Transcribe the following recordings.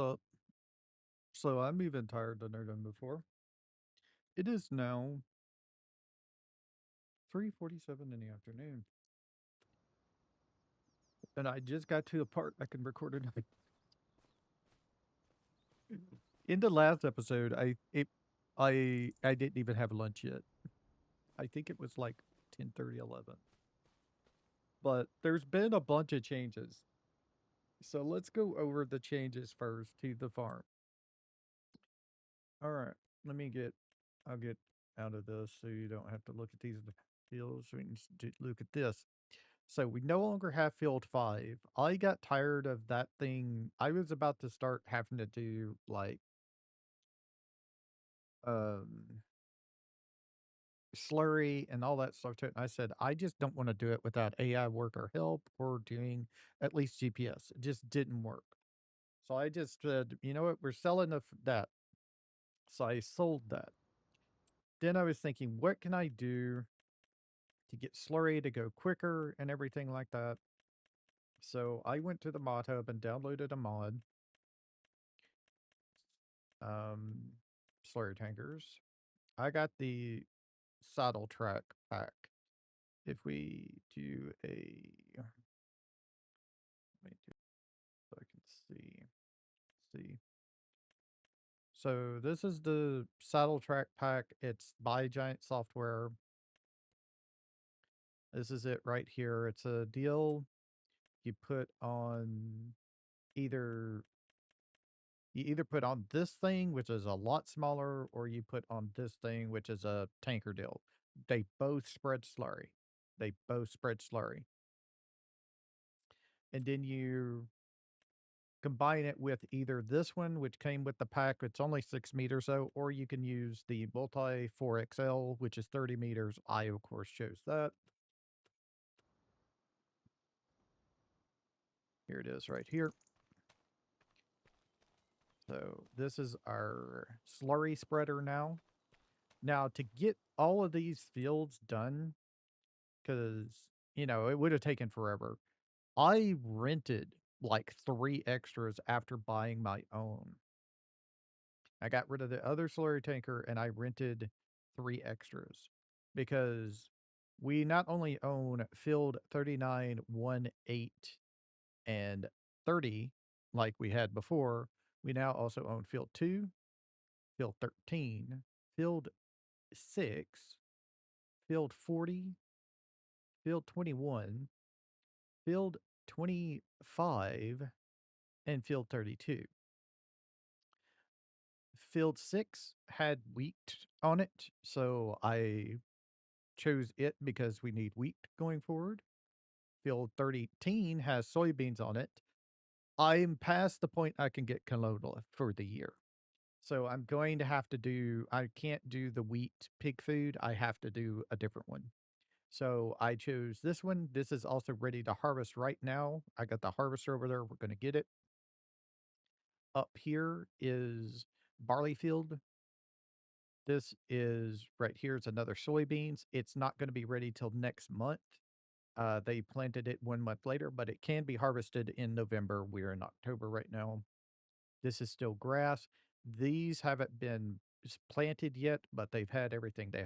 up? So I'm even tired than I've done before. It is now 3:47 in the afternoon, and I just got to the part I can record it. In the last episode, I didn't even have lunch yet. I think it was like 10:30, 11. But there's been a bunch of changes. So let's go over the changes first to the farm. All right, let me get I'll get out of this so you don't have to look at these fields. We can look at this. So we no longer have field 5. I got tired of that thing. I was about to start having to do like um slurry and all that stuff to it. And I said, I just don't want to do it without AI work or help or doing at least GPS. It just didn't work. So I just said, you know what, we're selling that. So I sold that. Then I was thinking, what can I do to get slurry to go quicker and everything like that? So I went to the mod hub and downloaded a mod, um, slurry tankers. I got the saddle track pack. If we do let me do so I can see. So this is the saddle track pack. It's by Giant Software. This is it right here. It's a deal you put on either you either put on this thing, which is a lot smaller, or you put on this thing, which is a tanker deal. They both spread slurry. They both spread slurry. And then you combine it with either this one, which came with the pack, it's only 6 meters though, or you can use the multi 4XL, which is 30 meters. I, of course, chose that. Here it is right here. So this is our slurry spreader now. Now, to get all of these fields done, because, it would have taken forever, I rented like 3 extras after buying my own. I got rid of the other slurry tanker and I rented 3 extras because we not only own field 39, 1, 8, and 30 like we had before, we now also own field 2, field 13, field 6, field 40, field 21, field 25, and field 32. Field 6 had wheat on it, so I chose it because we need wheat going forward. Field 13 has soybeans on it. I'm past the point I can get canola for the year. So I'm going to have to I can't do the wheat pig food. I have to do a different one. So I chose this one. This is also ready to harvest right now. I got the harvester over there. We're going to get it. Up here is barley field. This is right here. It's another soybeans. It's not going to be ready till next month. They planted it 1 month later, but it can be harvested in November. We're in October right now. This is still grass. These haven't been planted yet, but they've had everything. They've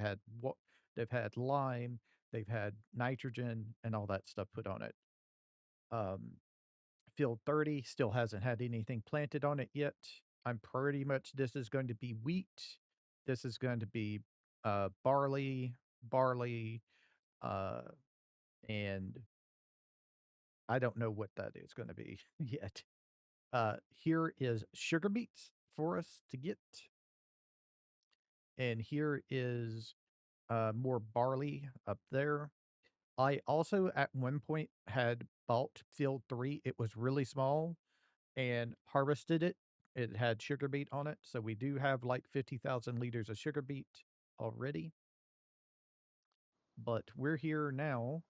had lime, they've had nitrogen, and all that stuff put on it. Um, Field 30 still hasn't had anything planted on it yet. I'm pretty much this is going to be wheat. This is going to be barley, uh, and I don't know what that is going to be yet. Here is sugar beets for us to get. And here is more barley up there. I also at one point had bought field 3. It was really small and harvested it. It had sugar beet on it. So we do have like 50,000 liters of sugar beet already. But we're here now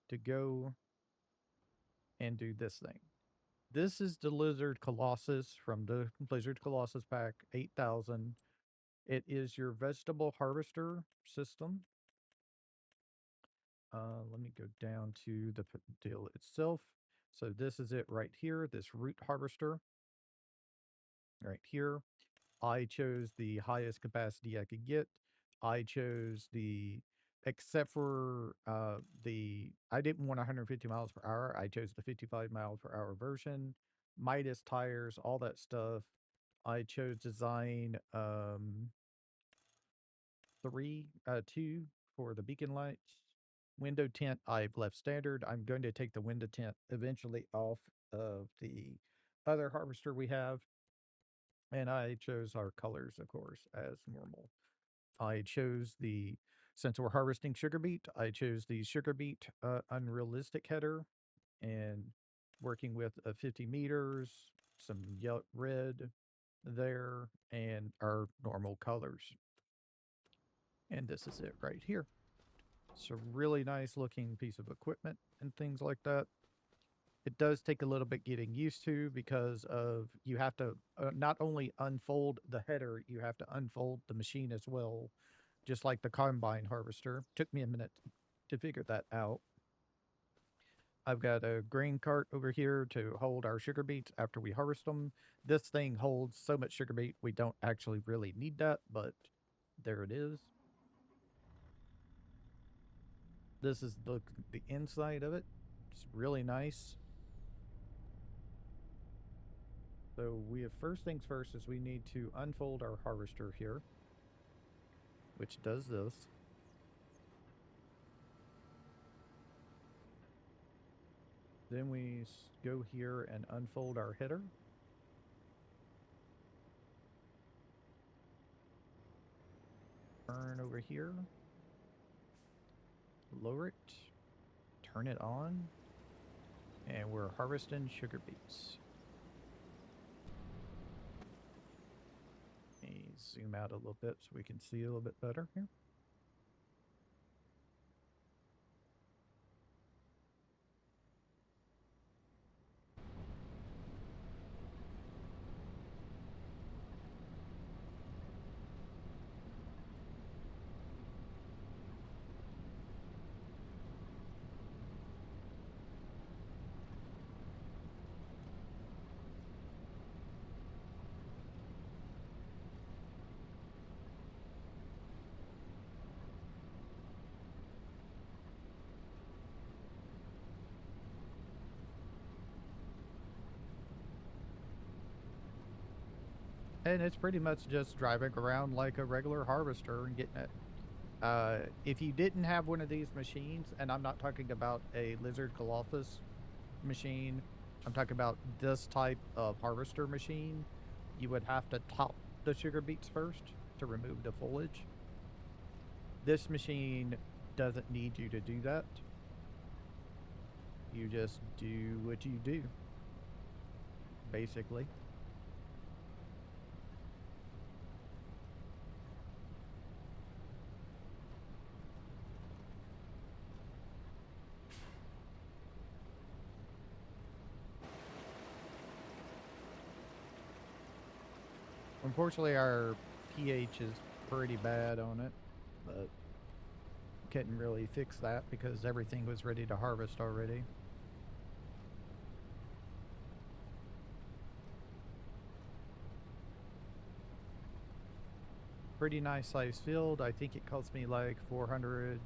to go and do this thing. This is the Lizard Colossus from the Blizzard Colossus pack 8,000. It is your vegetable harvester system. Let me go down to the deal itself. So this is it right here, this root harvester. right here. I chose the highest capacity I could get. I chose the, except for I didn't want 150 miles per hour. I chose the 55 mile per hour version, Midas tires, all that stuff. I chose design 2 for the beacon lights. Window tint, I've left standard. I'm going to take the window tint eventually off of the other harvester we have. And I chose our colors, of course, as normal. I chose the, since we're harvesting sugar beet, I chose the sugar beet unrealistic header and working with a 50 meters, some yellow, red there, and our normal colors. And this is it right here. It's a really nice looking piece of equipment and things like that. It does take a little bit getting used to because of you have to not only unfold the header, you have to unfold the machine as well, just like the combine harvester. Took me a minute to figure that out. I've got a grain cart over here to hold our sugar beets after we harvest them. This thing holds so much sugar beet, we don't actually really need that, but there it is. This is the inside of it. It's really nice. So we have, first things first is we need to unfold our harvester here, which does this. Then we go here and unfold our header. Turn over here. Lower it. Turn it on. And we're harvesting sugar beets. Let me zoom out a little bit so we can see a little bit better here. And it's pretty much just driving around like a regular harvester and getting it. If you didn't have one of these machines, and I'm not talking about a Lizard Colossus machine, I'm talking about this type of harvester machine, you would have to top the sugar beets first to remove the foliage. This machine doesn't need you to do that. You just do what you do, basically. Unfortunately, our pH is pretty bad on it, but couldn't really fix that because everything was ready to harvest already. Pretty nice sized field. I think it cost me like 400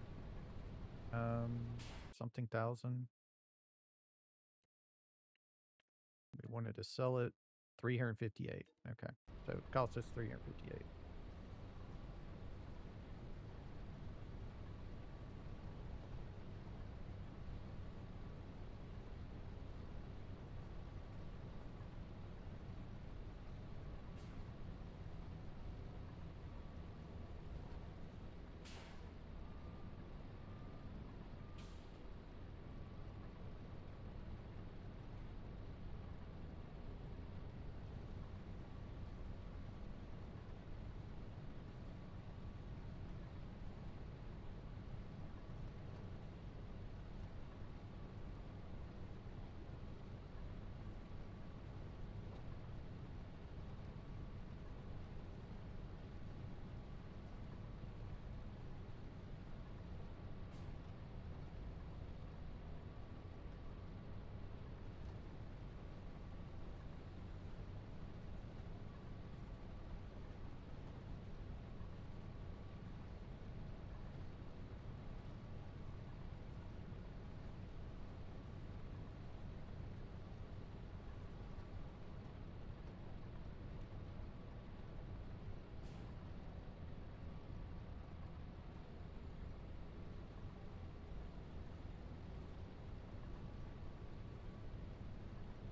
something thousand. We wanted to sell it 358. Okay. So it cost us 358.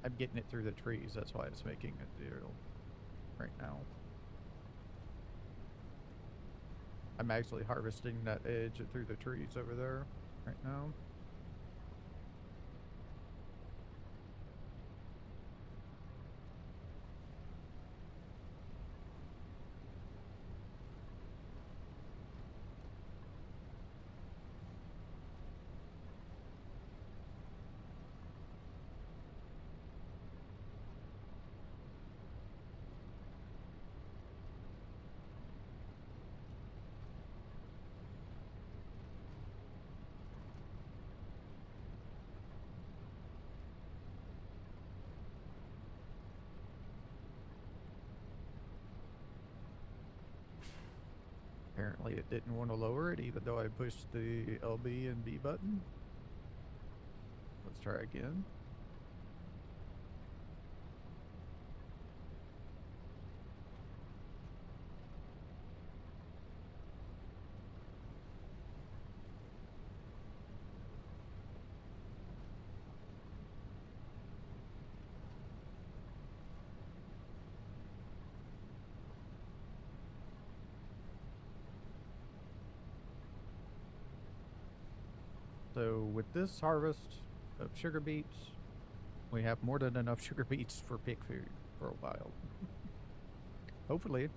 I'm getting it through the trees. That's why it's making a deal right now. I'm actually harvesting that edge through the trees over there right now. Apparently it didn't want to lower it even though I pushed the LB and B button. Let's try again. So with this harvest of sugar beets, we have more than enough sugar beets for pig food for a while. Hopefully.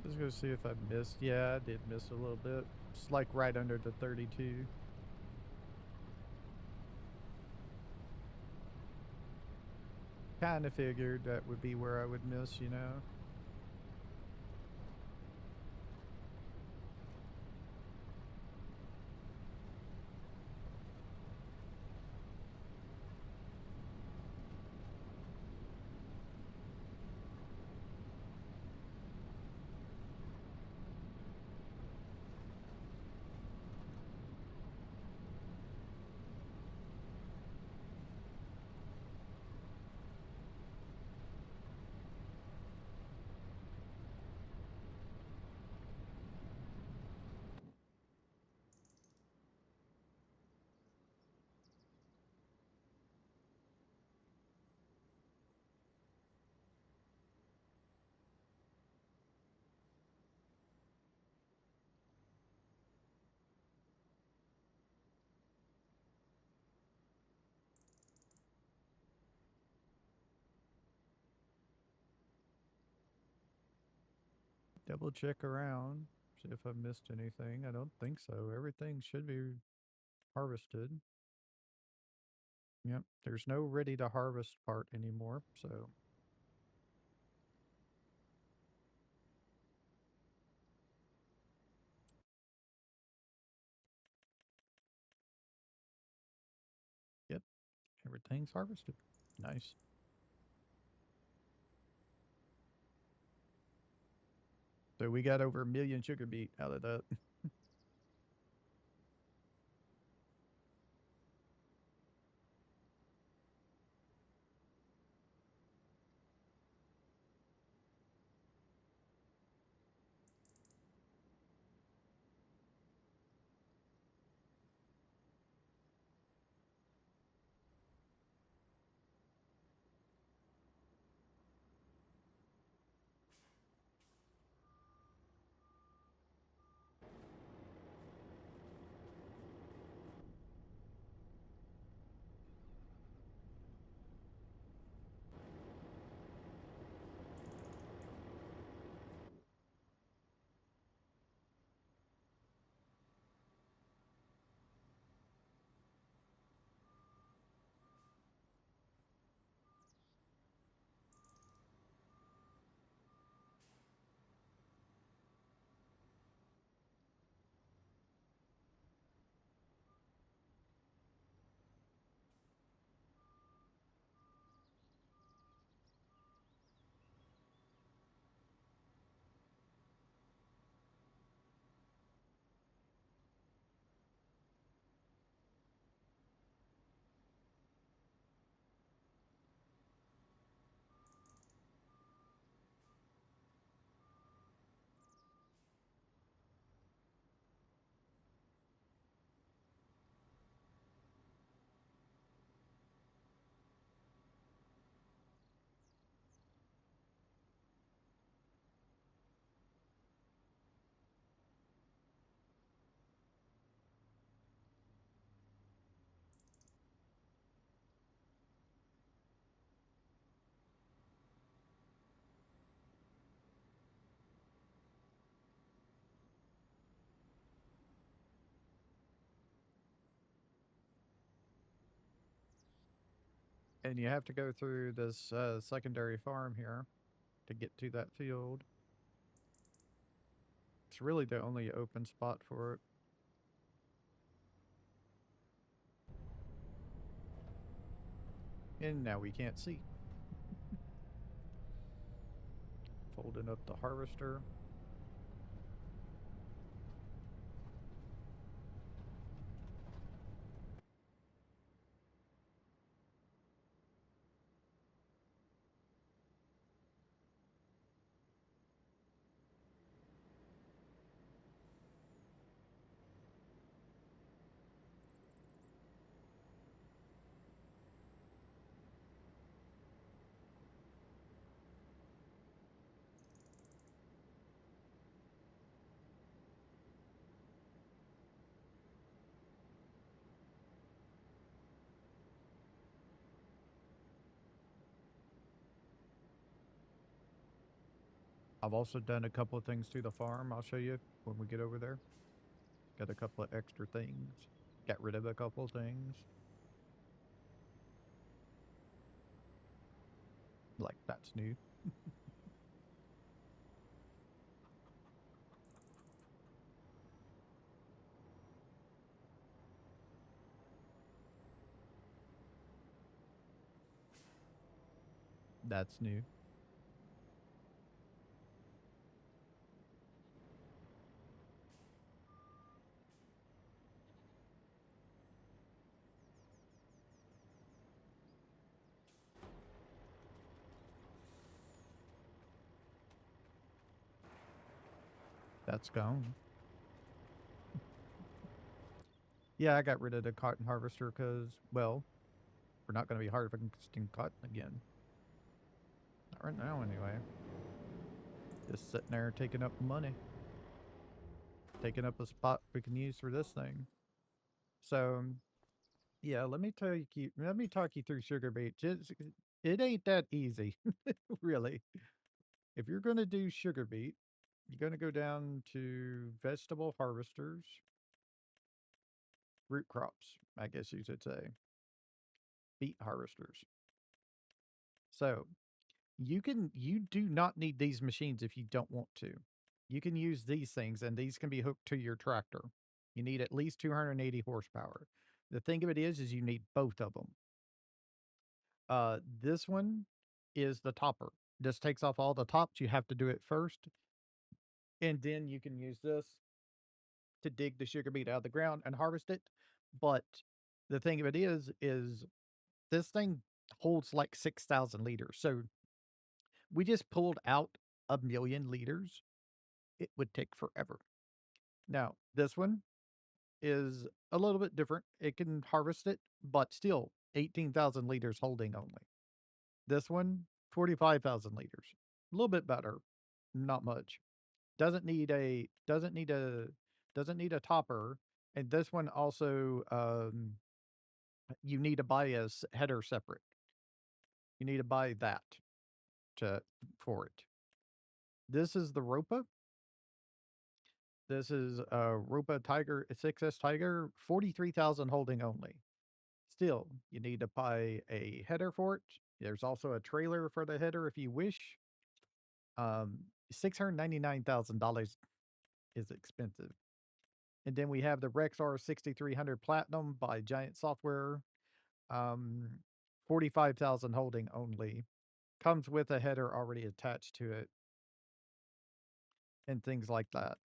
Just gonna see if I missed. Yeah, I did miss a little bit. It's like right under the 32. Kind of figured that would be where I would miss, you know. Double check around, see if I missed anything. I don't think so. Everything should be harvested. Yep, there's no ready to harvest part anymore, so yep, everything's harvested. Nice. So we got over 1,000,000 sugar beet out of that. And you have to go through this secondary farm here to get to that field. It's really the only open spot for it. And now we can't see. Folding up the harvester. I've also done a couple of things to the farm. I'll show you when we get over there. Got a couple of extra things. Got rid of a couple of things. Like, that's new. That's new. That's gone. Yeah, I got rid of the cotton harvester because, well, we're not going to be harvesting cotton again. Not right now, anyway. Just sitting there taking up money. Taking up a spot we can use for this thing. So, yeah, let me talk you through sugar beet. It ain't that easy, really. If you're going to do sugar beet, you're going to go down to vegetable harvesters, root crops, I guess you should say, beet harvesters. So, you do not need these machines if you don't want to. You can use these things and these can be hooked to your tractor. You need at least 280 horsepower. The thing of it is you need both of them. This one is the topper. This takes off all the tops. You have to do it first, and then you can use this to dig the sugar beet out of the ground and harvest it. But the thing of it is this thing holds like 6,000 liters. So we just pulled out 1,000,000 liters. It would take forever. Now, this one is a little bit different. It can harvest it, but still 18,000 liters holding only. This one, 45,000 liters. A little bit better. Not much. Doesn't need a topper. And this one also you need to buy a header separate. You need to buy that to for it. This is the Ropa. This is a Ropa Tiger 6S Tiger, 43,000 holding only. Still, you need to buy a header for it. There's also a trailer for the header if you wish. $699,000 is expensive. And then we have the Rexar 6300 Platinum by Giant Software. Um, 45,000 holding only. Comes with a header already attached to it and things like that.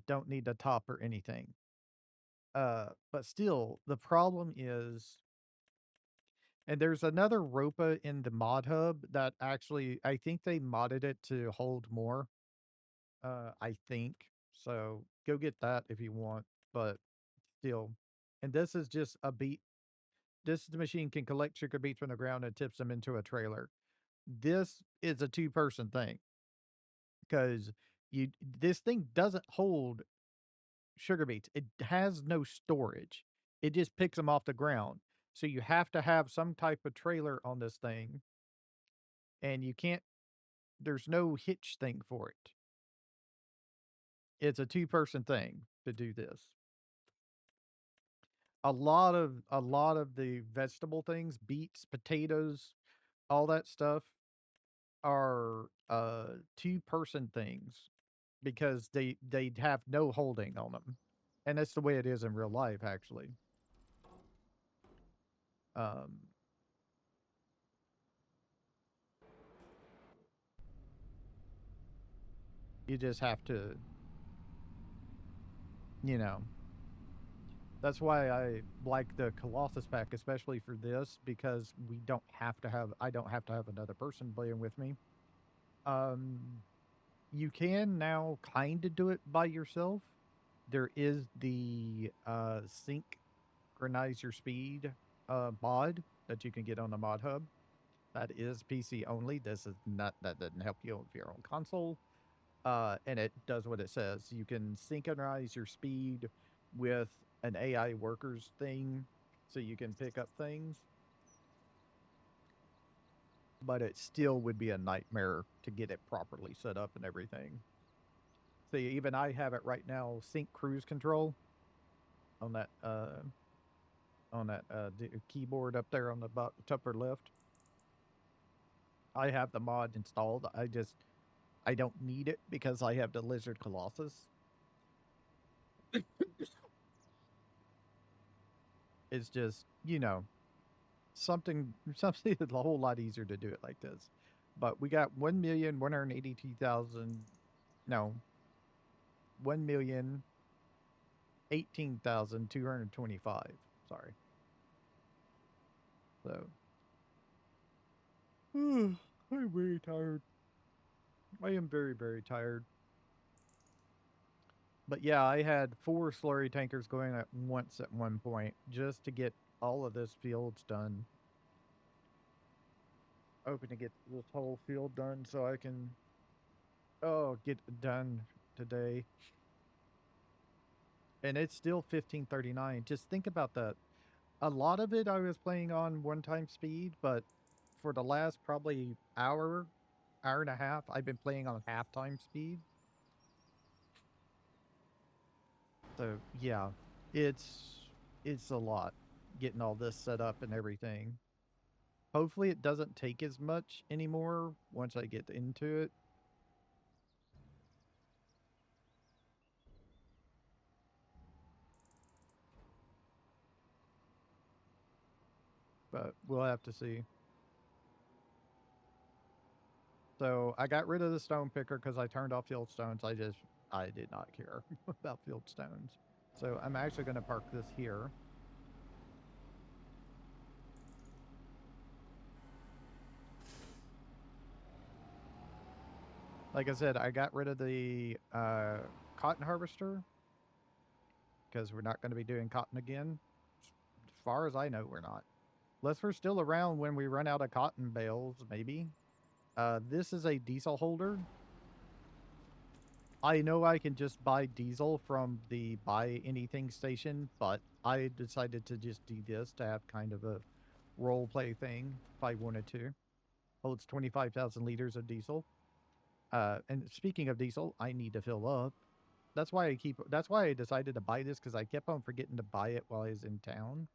Don't need a top or anything. But still, the problem is, and there's another Ropa in the mod hub that actually, I think they modded it to hold more. I think so. Go get that if you want, but still. And this is just a beet. This machine can collect sugar beets from the ground and tips them into a trailer. This is a two-person thing because you this thing doesn't hold sugar beets. It has no storage. It just picks them off the ground. So you have to have some type of trailer on this thing, and you can't. There's no hitch thing for it. It's a two-person thing to do this. A lot of the vegetable things, beets, potatoes, all that stuff are two-person things because they have no holding on them. And that's the way it is in real life actually. Um you just have to, you know, that's why I like the Colossus pack, especially for this, because I don't have to have another person playing with me. Um, you can now kind of do it by yourself. There is the synchronize your speed mod that you can get on the mod hub. That is PC only. This is not that doesn't help you with your own console. And it does what it says. You can synchronize your speed with an AI workers thing so you can pick up things, but it still would be a nightmare to get it properly set up and everything. See, even I have it right now, sync cruise control on that keyboard up there on the upper left. I have the mod installed. I don't need it because I have the Lizard Colossus. It's just, something that's a whole lot easier to do it like this. But we got 1,182,000, no, 1,018,225. Sorry. So, I'm very tired. I am very, very tired. But yeah, I had four slurry tankers going at once at one point just to get all of this fields done. Hoping to get this whole field done so I can, get it done today. And it's still 1539. Just think about that. A lot of it I was playing on one time speed, but for the last probably hour and a half, I've been playing on half-time speed. So yeah, it's it's a lot getting all this set up and everything. Hopefully it doesn't take as much anymore once I get into it, but we'll have to see. So I got rid of the stone picker because I turned off field stones. I did not care about field stones. So I'm actually going to park this here. Like I said, I got rid of the cotton harvester because we're not going to be doing cotton again. As far as I know, we're not. Unless we're still around when we run out of cotton bales, maybe. This is a diesel holder. I know I can just buy diesel from the buy anything station, but I decided to just do this to have kind of a role play thing if I wanted to. Holds 25,000 liters of diesel. And speaking of diesel, I need to fill up. That's why I decided to buy this because I kept on forgetting to buy it while I was in town.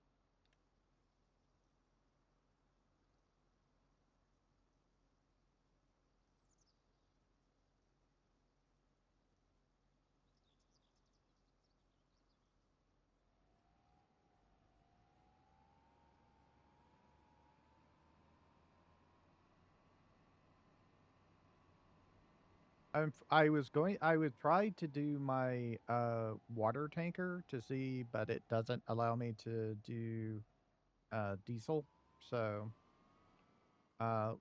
I would try to do my water tanker to see, but it doesn't allow me to do diesel. So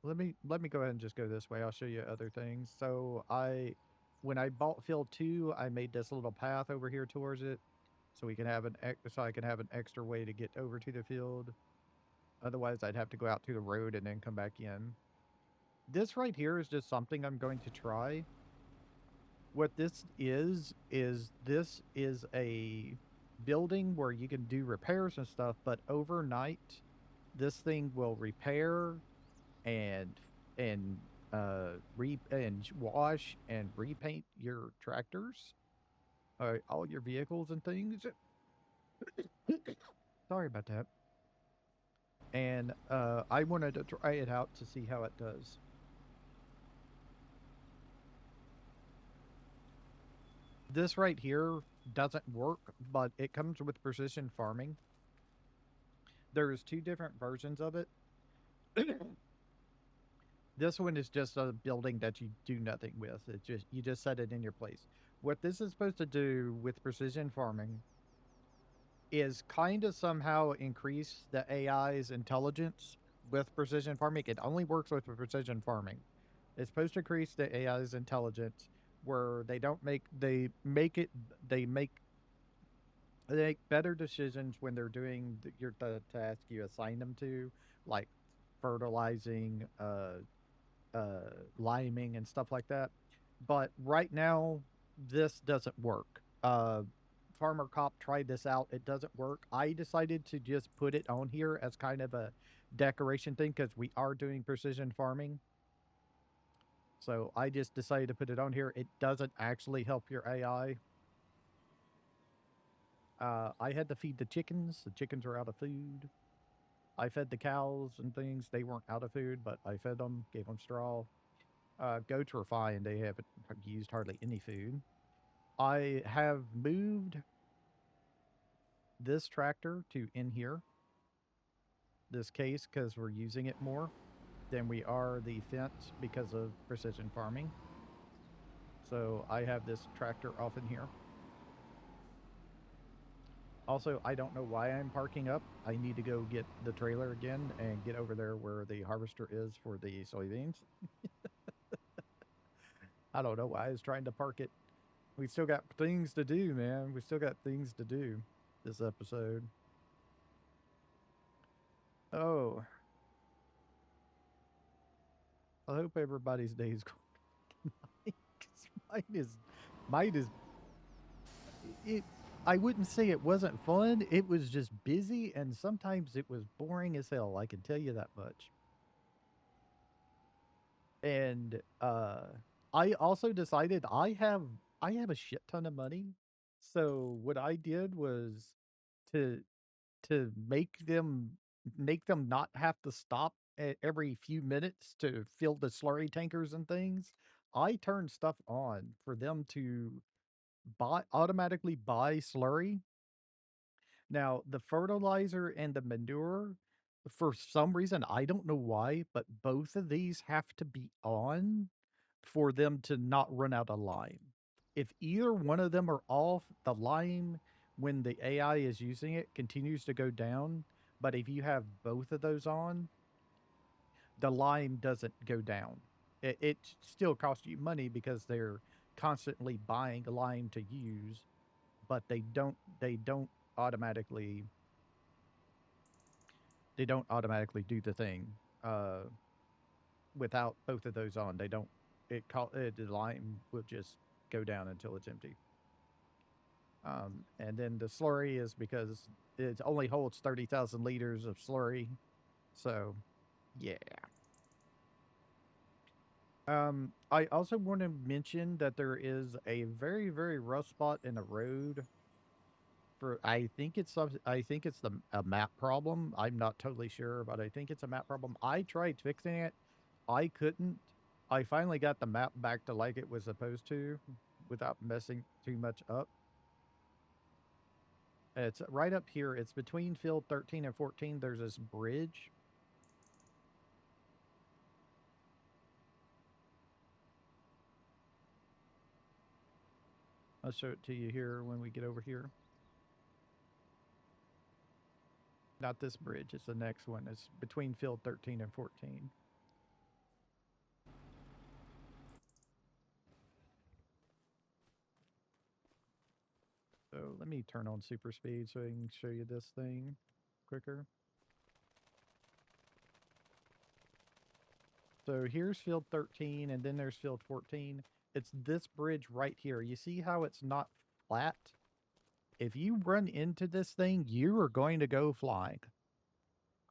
let me go ahead and just go this way. I'll show you other things. So when I bought field two, I made this little path over here towards it, so I can have an extra way to get over to the field. Otherwise, I'd have to go out to the road and then come back in. This right here is just something I'm going to try. What this is a building where you can do repairs and stuff, but overnight, this thing will repair and and and wash and repaint your tractors, all your vehicles and things. Sorry about that. And I wanted to try it out to see how it does. This right here doesn't work, but it comes with precision farming. There's two different versions of it. This one is just a building that you do nothing with. It just you just set it in your place. What this is supposed to do with precision farming is kind of somehow increase the AI's intelligence with precision farming. It only works with precision farming. It's supposed to increase the AI's intelligence where they make they make better decisions when they're doing the task you assign them to, like fertilizing, liming, and stuff like that. But right now, this doesn't work. Farmer Cop tried this out. It doesn't work. I decided to just put it on here as kind of a decoration thing because we are doing precision farming. So I just decided to put it on here. It doesn't actually help your AI. I had to feed the chickens. The chickens are out of food. I fed the cows and things. They weren't out of food, but I fed them, gave them straw. Goats were fine. They haven't used hardly any food. I have moved this tractor to in here, this case, because we're using it more than we are the fence because of precision farming. So I have this tractor off in here. Also, I don't know why I'm parking up. I need to go get the trailer again and get over there where the harvester is for the soybeans. I don't know why I was trying to park it. We still got things to do, man. We still got things to do this episode. Oh, I hope everybody's day is going fine, 'cause mine is it. I wouldn't say it wasn't fun. It was just busy, and sometimes it was boring as hell. I can tell you that much. And I also decided I have a shit ton of money. So what I did was to to make them not have to stop every few minutes to fill the slurry tankers and things. I turned stuff on for them to automatically buy slurry. Now, the fertilizer and the manure, for some reason, I don't know why, but both of these have to be on for them to not run out of lime. If either one of them are off, the lime, when the AI is using it, continues to go down. But if you have both of those on, the lime doesn't go down. It still costs you money because they're constantly buying lime to use, but they don't automatically they don't automatically do the thing uh, without both of those on. They don't. The line will just go down until it's empty. And then the slurry is because it only holds 30,000 liters of slurry. So, yeah. I also want to mention that there is a very, very rough spot in the road for I think it's a map problem. I'm not totally sure, but I think it's a map problem. I tried fixing it. I couldn't. I finally got the map back to like it was supposed to without messing too much up. It's right up here. It's between field 13 and 14. There's this bridge. I'll show it to you here when we get over here. Not this bridge, it's the next one. It's between field 13 and 14. So let me turn on super speed so I can show you this thing quicker. So here's field 13 and then there's field 14. It's this bridge right here. You see how it's not flat? If you run into this thing, you are going to go flying.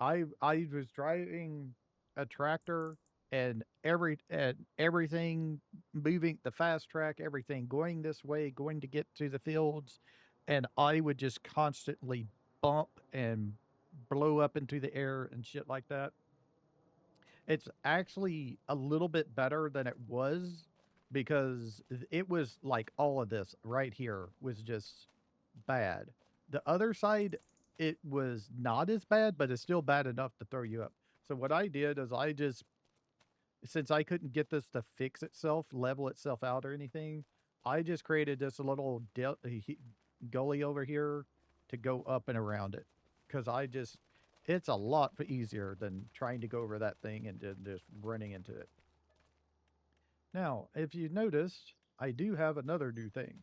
I was driving a tractor and everything moving the fast track, everything going this way, going to get to the fields, and I would just constantly bump and blow up into the air and shit like that. It's actually a little bit better than it was because it was like all of this right here was just bad. The other side, it was not as bad, but it's still bad enough to throw you up. So what I did is I just, since I couldn't get this to fix itself, level itself out or anything, I just created this little gully over here to go up and around it. Because it's a lot easier than trying to go over that thing and then just running into it. Now, if you noticed, I do have another new thing.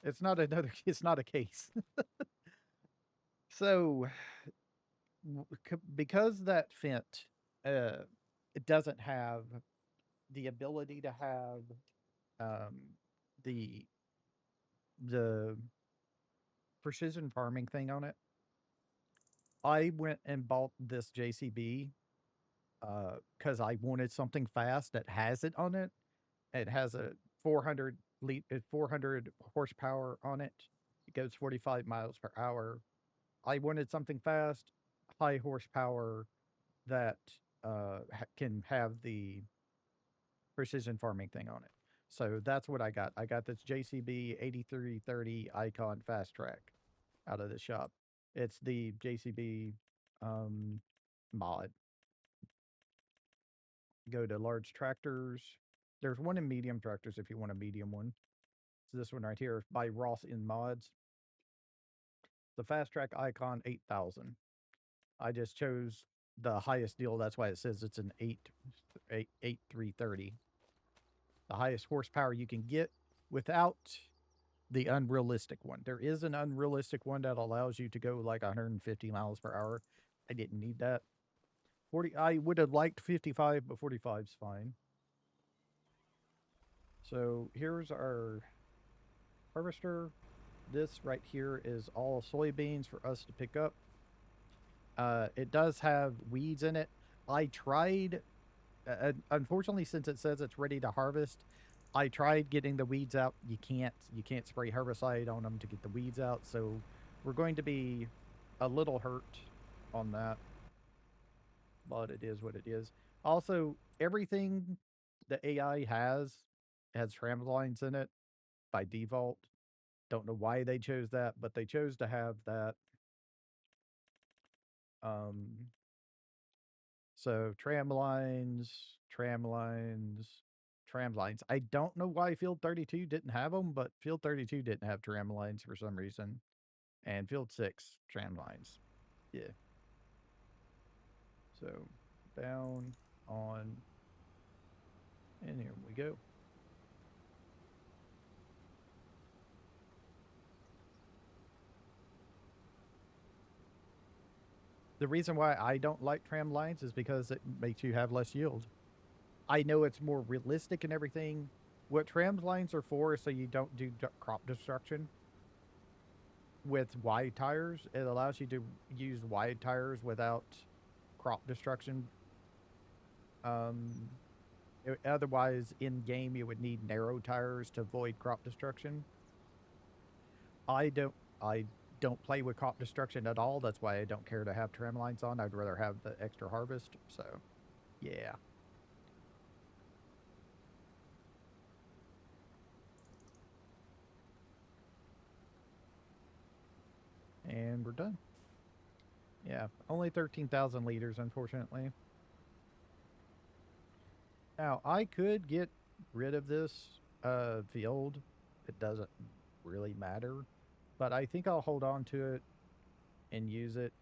It's not a case. So, because that Fent, uh, it doesn't have the ability to have um, the the precision farming thing on it, I went and bought this JCB because I wanted something fast that has it on it. It has a 400 horsepower on it. It goes 45 miles per hour. I wanted something fast, high horsepower that can have the precision farming thing on it. So that's what I got. I got this JCB 8330 Icon Fast Track out of the shop. It's the JCB um, mod. Go to large tractors. There's one in medium tractors if you want a medium one. So this one right here by Ross in Mods. The Fast Track Icon 8000. I just chose the highest deal. That's why it says it's an 8330. The highest horsepower you can get without the unrealistic one. There is an unrealistic one that allows you to go like 150 miles per hour. I didn't need that. 40, I would have liked 55, but 45 is fine. So here's our harvester. This right here is all soybeans for us to pick up. It does have weeds in it. I tried, unfortunately, since it says it's ready to harvest, I tried getting the weeds out. You can't spray herbicide on them to get the weeds out. So we're going to be a little hurt on that, but it is what it is. Also, everything the AI has tram lines in it by default. Don't know why they chose that, but they chose to have that. Um, so tram lines, tram lines. I don't know why Field 32 didn't have them, but Field 32 didn't have tram lines for some reason. And Field 6, tram lines. Yeah. So down, on, and here we go. The reason why I don't like tram lines is because it makes you have less yield. I know it's more realistic and everything. What tram lines are for is so you don't do crop destruction with wide tires. It allows you to use wide tires without crop destruction. Um, Otherwise, in game, you would need narrow tires to avoid crop destruction. I don't. I don't play with crop destruction at all. That's why I don't care to have trim lines on. I'd rather have the extra harvest. So, yeah. And we're done. Yeah, only 13,000 liters, unfortunately. Now, I could get rid of this field. It doesn't really matter. But I think I'll hold on to it and use it.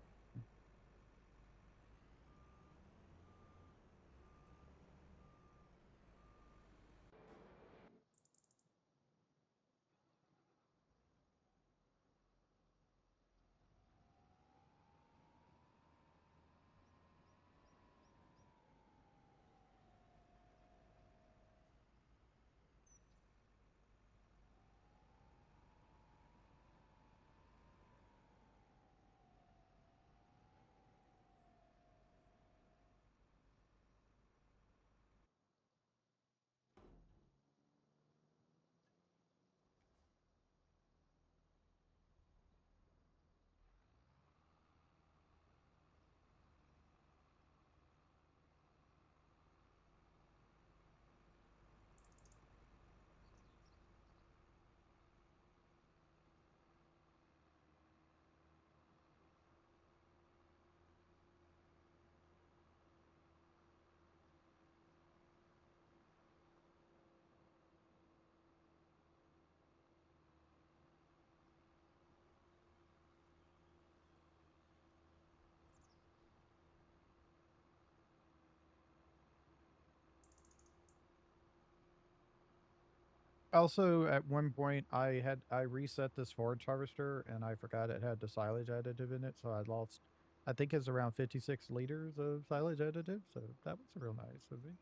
Also, at one point, I reset this forage harvester and I forgot it had the silage additive in it, so I lost. I think it's around 56 liters of silage additive, so that was real nice of me.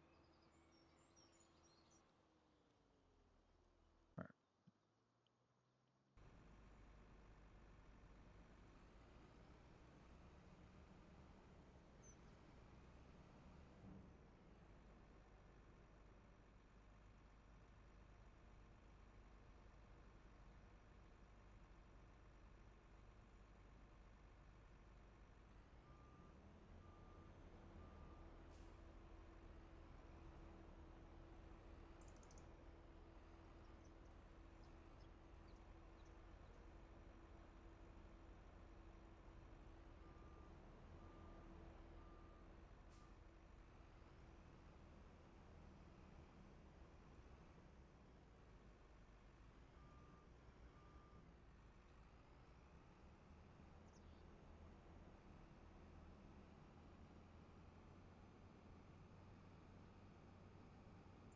All right.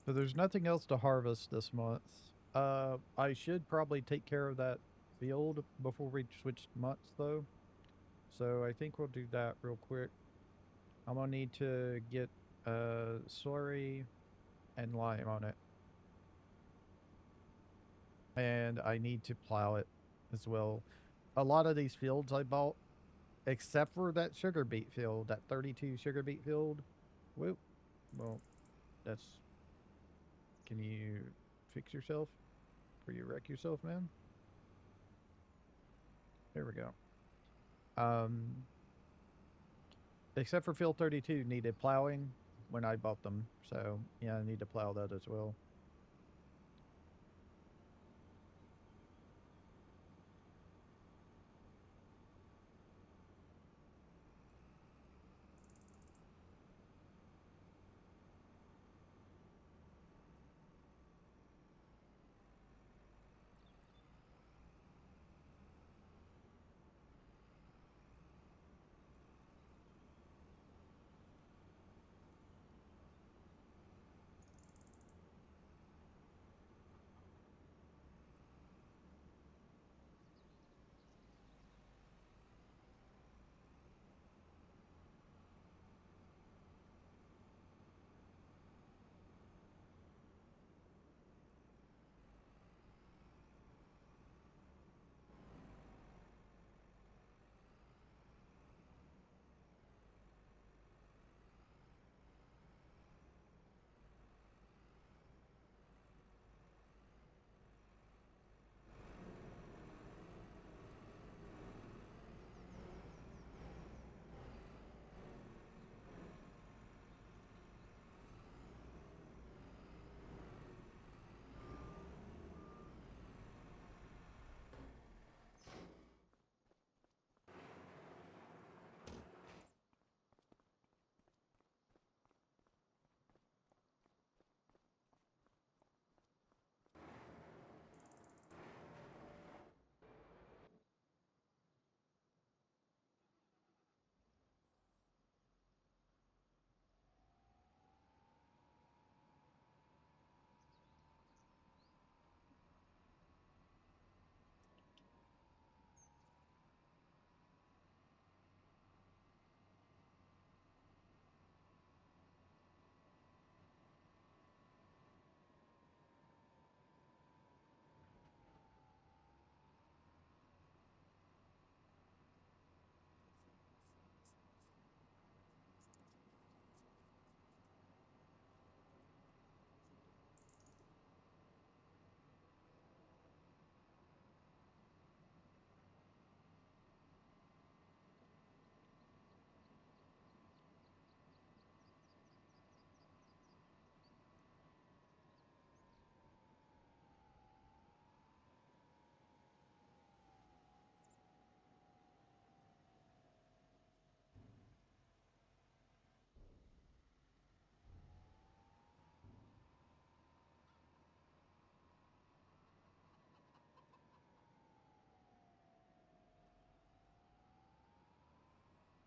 So there's nothing else to harvest this month. I should probably take care of that field before we switch months, though. So I think we'll do that real quick. I'm gonna need to get slurry and lime on it, and I need to plow it as well. A lot of these fields I bought, except for that sugar beet field, that 32 sugar beet field. Whoop. Well, that's. Can you fix yourself? Before you wreck yourself, man? There we go. Um, except for field 32 needed plowing when I bought them. So, yeah, I need to plow that as well.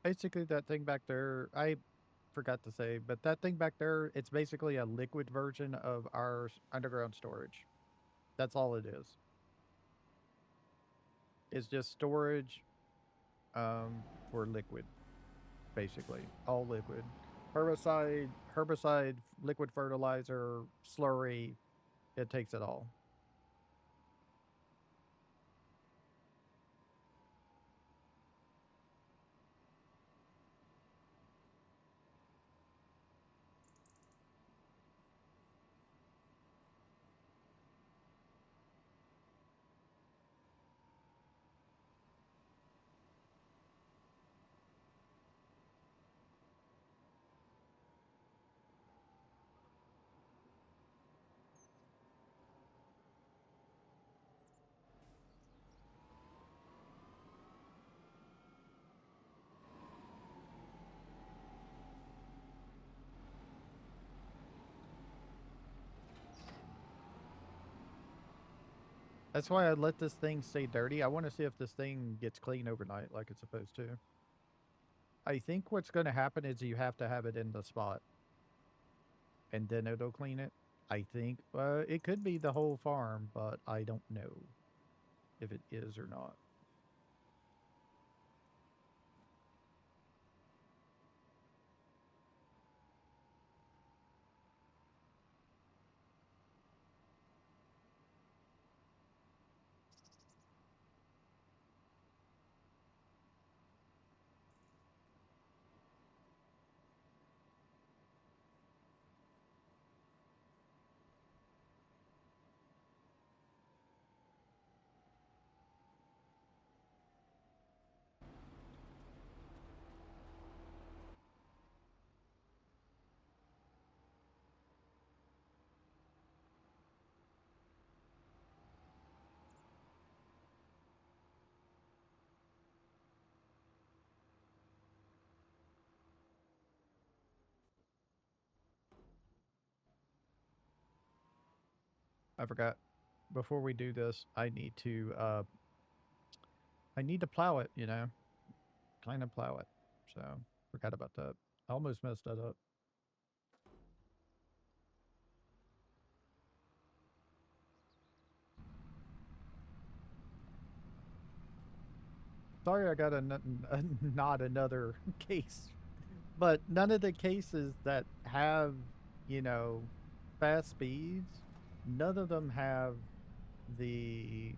Basically, that thing back there, I forgot to say, but that thing back there, it's basically a liquid version of our underground storage. That's all it is. It's just storage for liquid, basically. All liquid. Herbicide, liquid fertilizer, slurry, it takes it all. That's why I let this thing stay dirty. I want to see if this thing gets clean overnight like it's supposed to. I think what's going to happen is you have to have it in the spot and then it'll clean it. I think it could be the whole farm, but I don't know if it is or not. I forgot. Before we do this, I need to plow it, kind of plow it. So, forgot about that. I almost messed that up. Sorry, I got not another case, but none of the cases that have, you know, fast speeds, none of them have the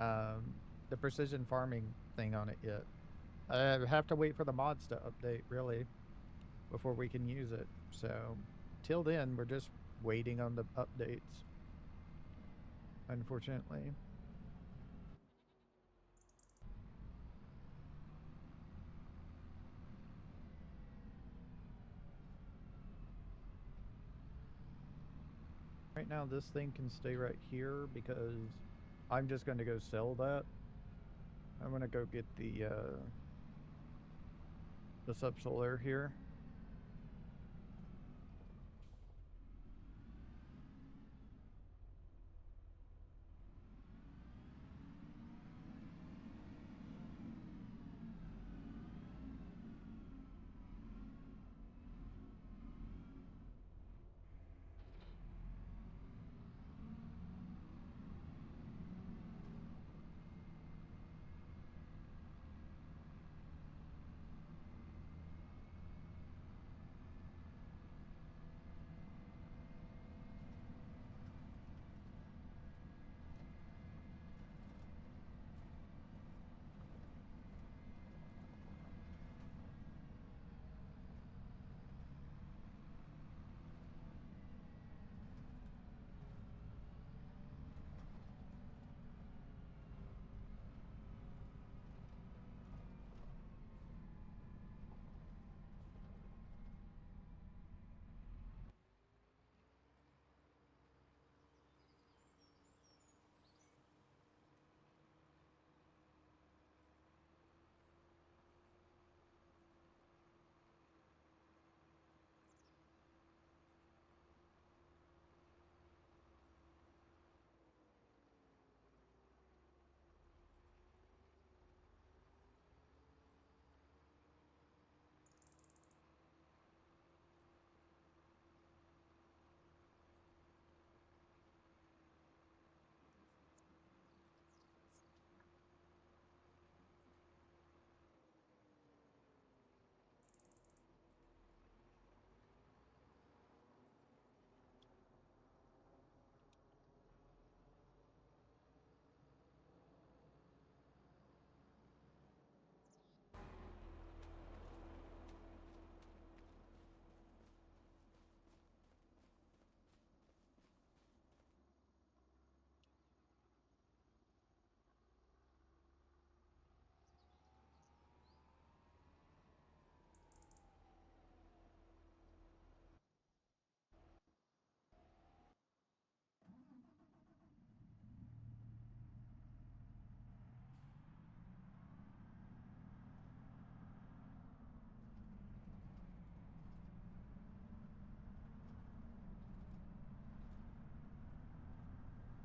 um the precision farming thing on it yet. I have to wait for the mods to update really before we can use it. So, till then, we're just waiting on the updates, unfortunately. Right now, this thing can stay right here because I'm just going to go sell that. I'm going to go get the subsolar here.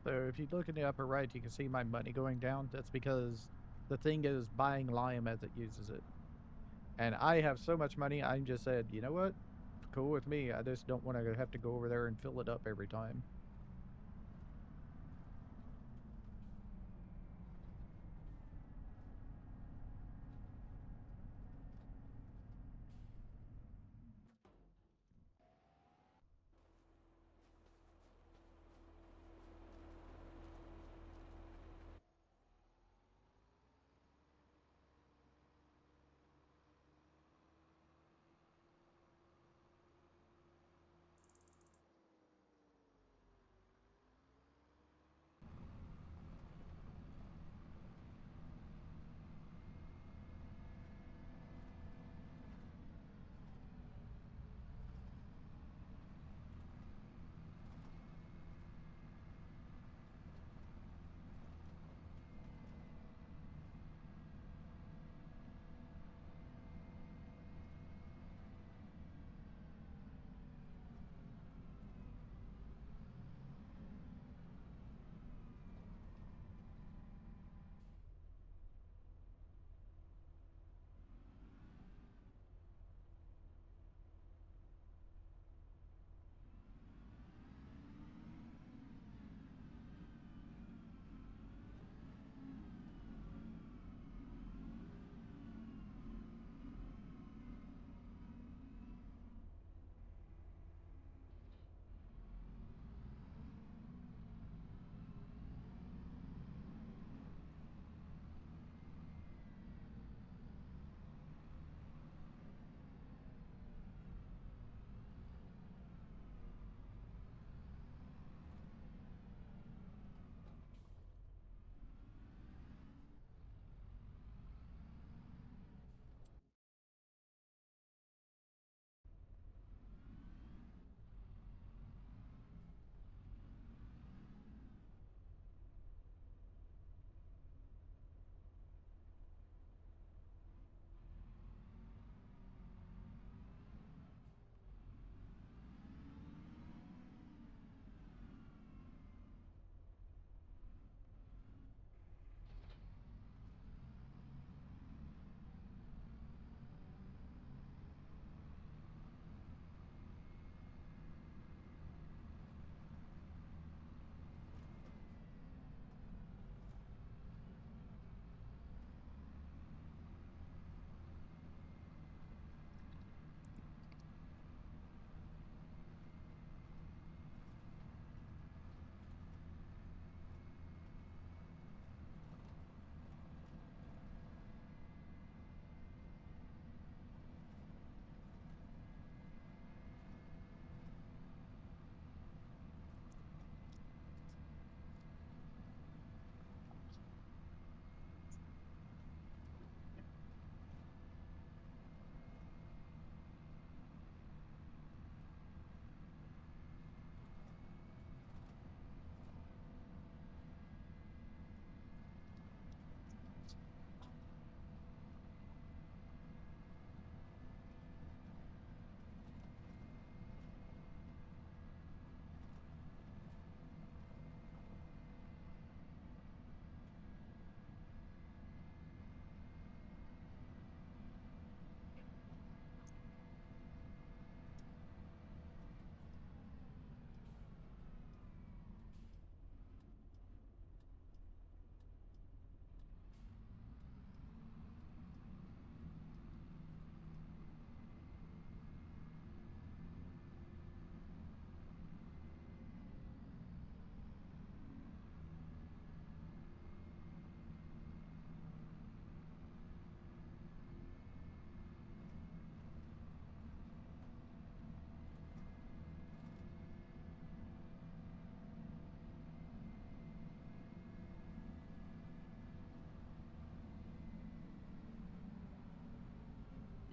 So if you look in the upper right, you can see my money going down. That's because the thing is buying lime as it uses it. And I have so much money, I'm just said, you know what? Cool with me. I just don't want to have to go over there and fill it up every time.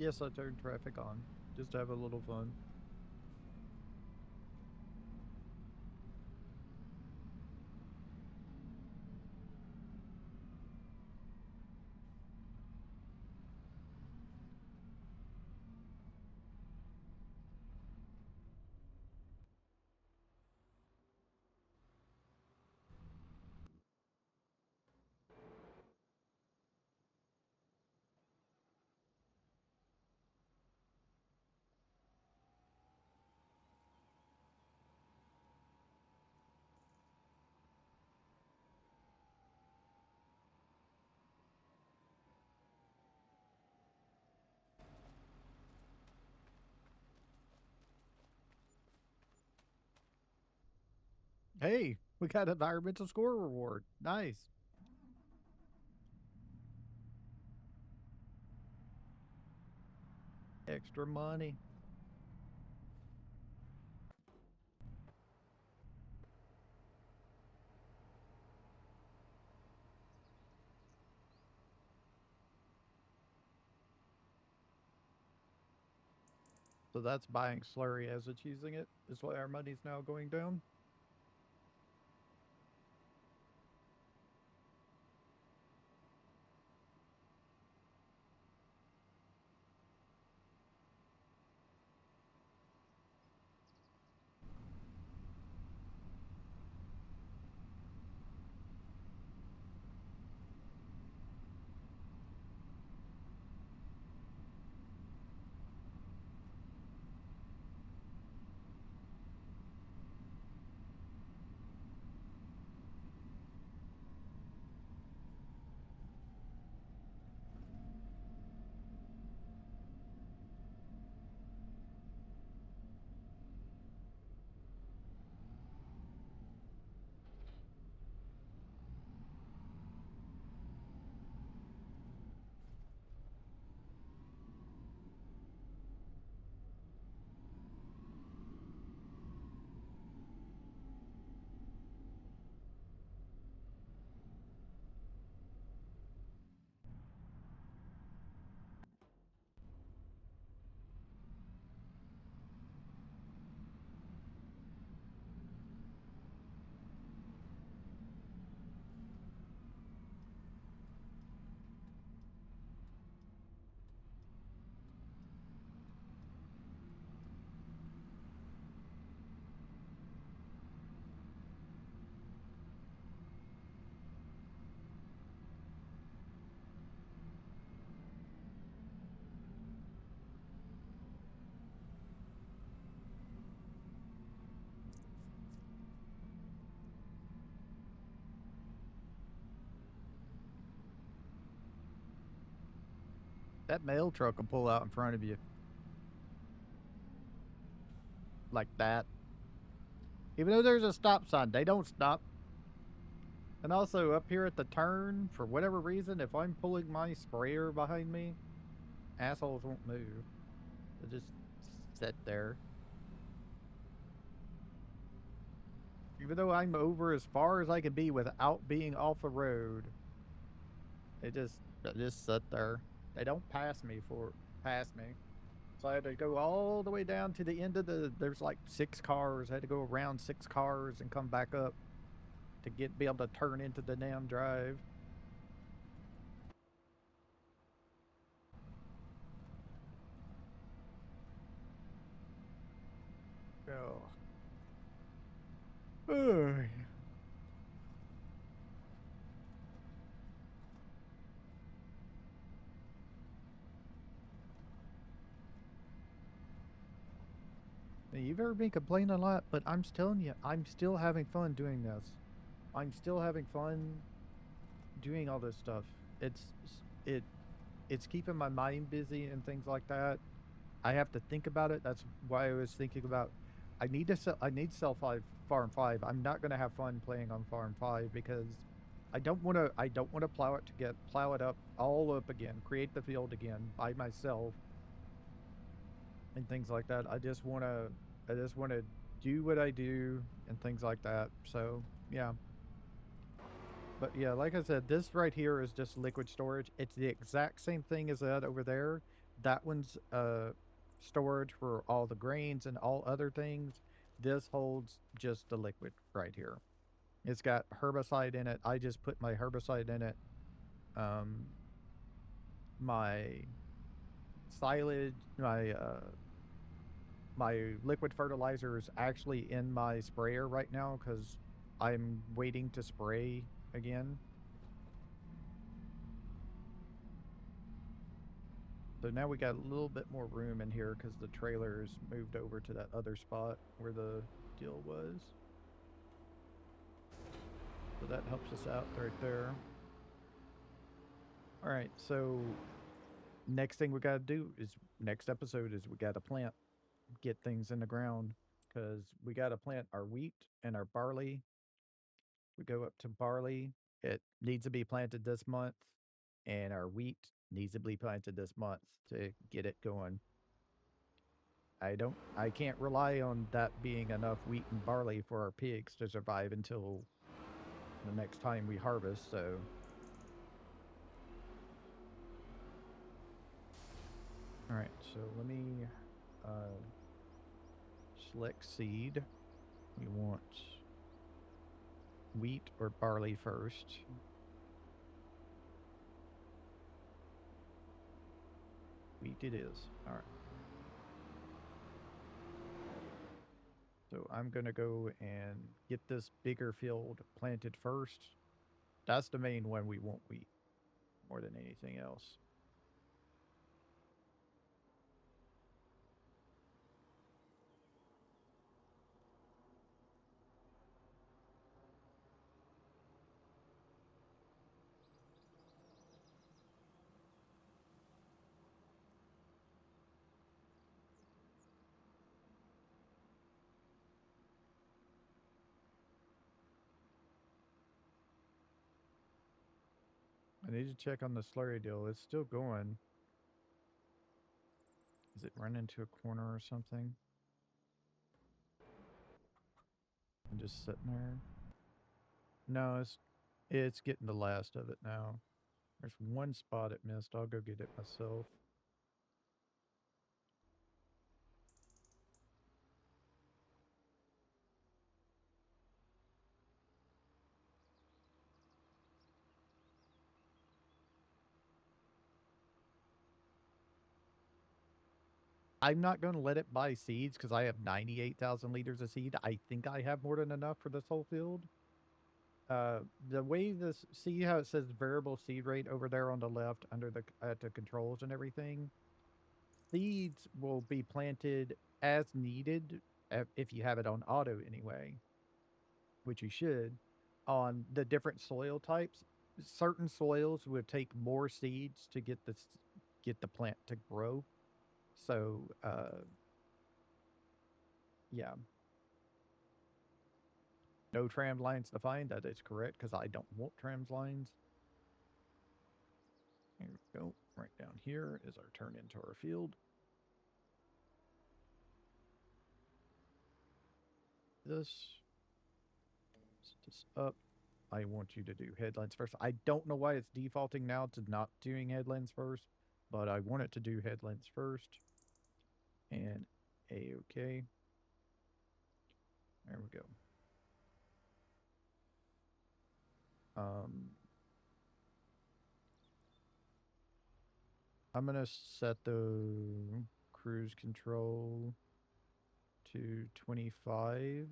Yes, I turned traffic on just to have a little fun. Hey, we got an environmental score reward. Nice. Extra money. So that's buying slurry as it's using it, is why our money's now going down. That mail truck will pull out in front of you like that. Even though there's a stop sign, they don't stop. And also up here at the turn, for whatever reason, if I'm pulling my sprayer behind me, assholes won't move. They just sit there. Even though I'm over as far as I can be without being off the road, they just sit there. They don't pass me. So I had to go all the way down to the end of there's like 6 cars. I had to go around 6 cars and come back up to be able to turn into the damn drive. Oh. Ugh. You've ever been complaining a lot, but I'm just telling you, I'm still having fun doing this. I'm still having fun doing all this stuff. It's it it's keeping my mind busy and things like that. I have to think about it. That's why I was thinking about I need to sell Farm 5. I'm not going to have fun playing on Farm 5 because I don't want to plow it up all up again, create the field again by myself and things like that. I just want to do what I do and things like that. So, yeah. But yeah, like I said, this right here is just liquid storage. It's the exact same thing as that over there. That one's storage for all the grains and all other things. This holds just the liquid right here. It's got herbicide in it. I just put my herbicide in it. Um, my silage, my liquid fertilizer is actually in my sprayer right now because I'm waiting to spray again. So now we got a little bit more room in here because the trailer's moved over to that other spot where the deal was. So that helps us out right there. All right, so next thing we got to do is next episode is we got to get things in the ground because we got to plant our wheat and our barley We go up to barley. It needs to be planted this month, and our wheat needs to be planted this month to get it going. I can't rely on that being enough wheat and barley for our pigs to survive until the next time we harvest. So, all right. So let me uh, select seed. We want wheat or barley first. Wheat it is. All right. So I'm going to go and get this bigger field planted first. That's the main one we want wheat more than anything else. I need to check on the slurry deal. It's still going. Is it run into a corner or something? I'm just sitting there. No, it's getting the last of it now. There's one spot it missed. I'll go get it myself. I'm not going to let it buy seeds because I have 98,000 liters of seed. I think I have more than enough for this whole field. Uh, the way this, see how it says variable seed rate over there on the left under the at the controls and everything. Seeds will be planted as needed if you have it on auto anyway, which you should, on the different soil types. Certain soils would take more seeds to get the plant to grow. So, yeah, no tram lines defined. That is correct because I don't want trams lines. Here we go. Right down here is our turn into our field. This this up. I want you to do headlands first. I don't know why it's defaulting now to not doing headlands first, but I want it to do headlands first. And A-OK. There we go. Um, I'm going to set the cruise control to 25, and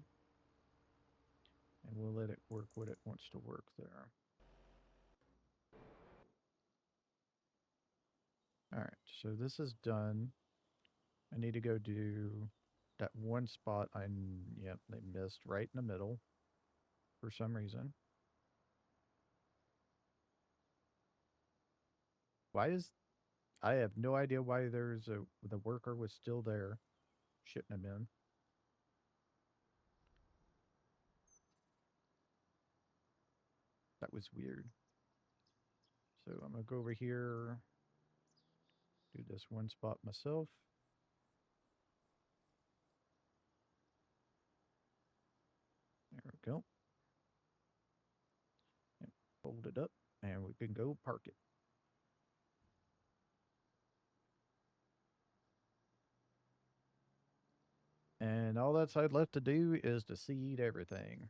we'll let it work what it wants to work there. All right, so this is done. I need to go do that one spot yep, they missed right in the middle for some reason. Why is I have no idea why the worker was still there. Shouldn't have been. That was weird. So I'm gonna go over here, do this one spot myself. There we go. And fold it up, and we can go park it. And all that's I'd left to do is to seed everything.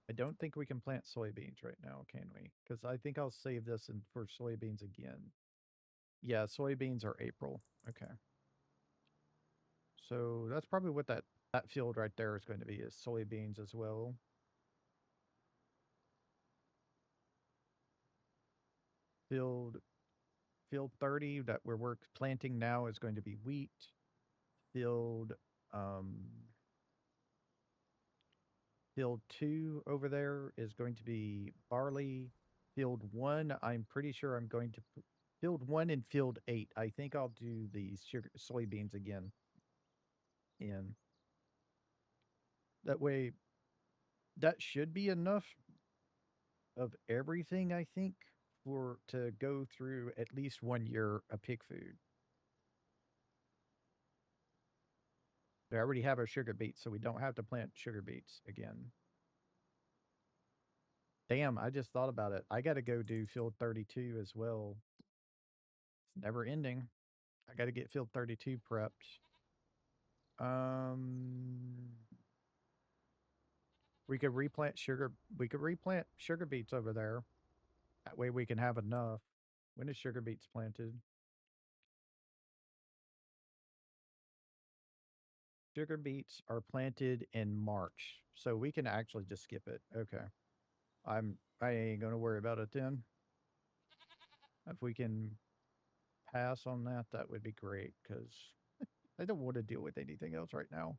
I don't think we can plant soybeans right now, can we? Because I think I'll save this for soybeans again. Yeah, soybeans are April. Okay. So that's probably what that field right there is going to be is soybeans as well. Field field 30 that we're planting now is going to be wheat. Field um field 2 over there is going to be barley. Field 1, I'm pretty sure I'm going to field 1 and field 8. I think I'll do the soybeans again. And that way, that should be enough of everything, I think, for to go through at least 1 year of pig food. We already have our sugar beets, so we don't have to plant sugar beets again. Damn, I just thought about it. I got to go do field 32 as well. It's never ending. I got to get field 32 prepped. Um, we could replant sugar. We could replant sugar beets over there. That way we can have enough. When is sugar beets planted? Sugar beets are planted in March, so we can actually just skip it. Okay, I ain't gonna worry about it then. If we can pass on that, that would be great because I don't want to deal with anything else right now.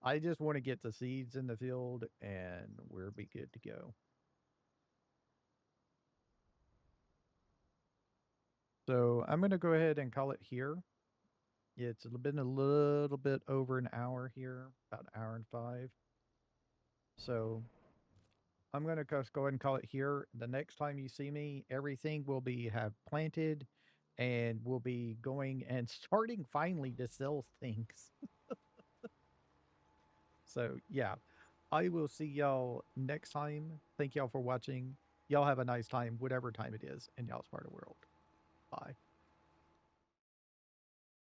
I just want to get the seeds in the field and we'll be good to go. So I'm going to go ahead and call it here. It's been a little bit over an hour here, about an hour and five. So I'm going to just go ahead and call it here. The next time you see me, everything will be have planted and we'll be going and starting finally to sell things. So yeah, I will see y'all next time. Thank y'all for watching. Y'all have a nice time, whatever time it is in y'all's part of the world.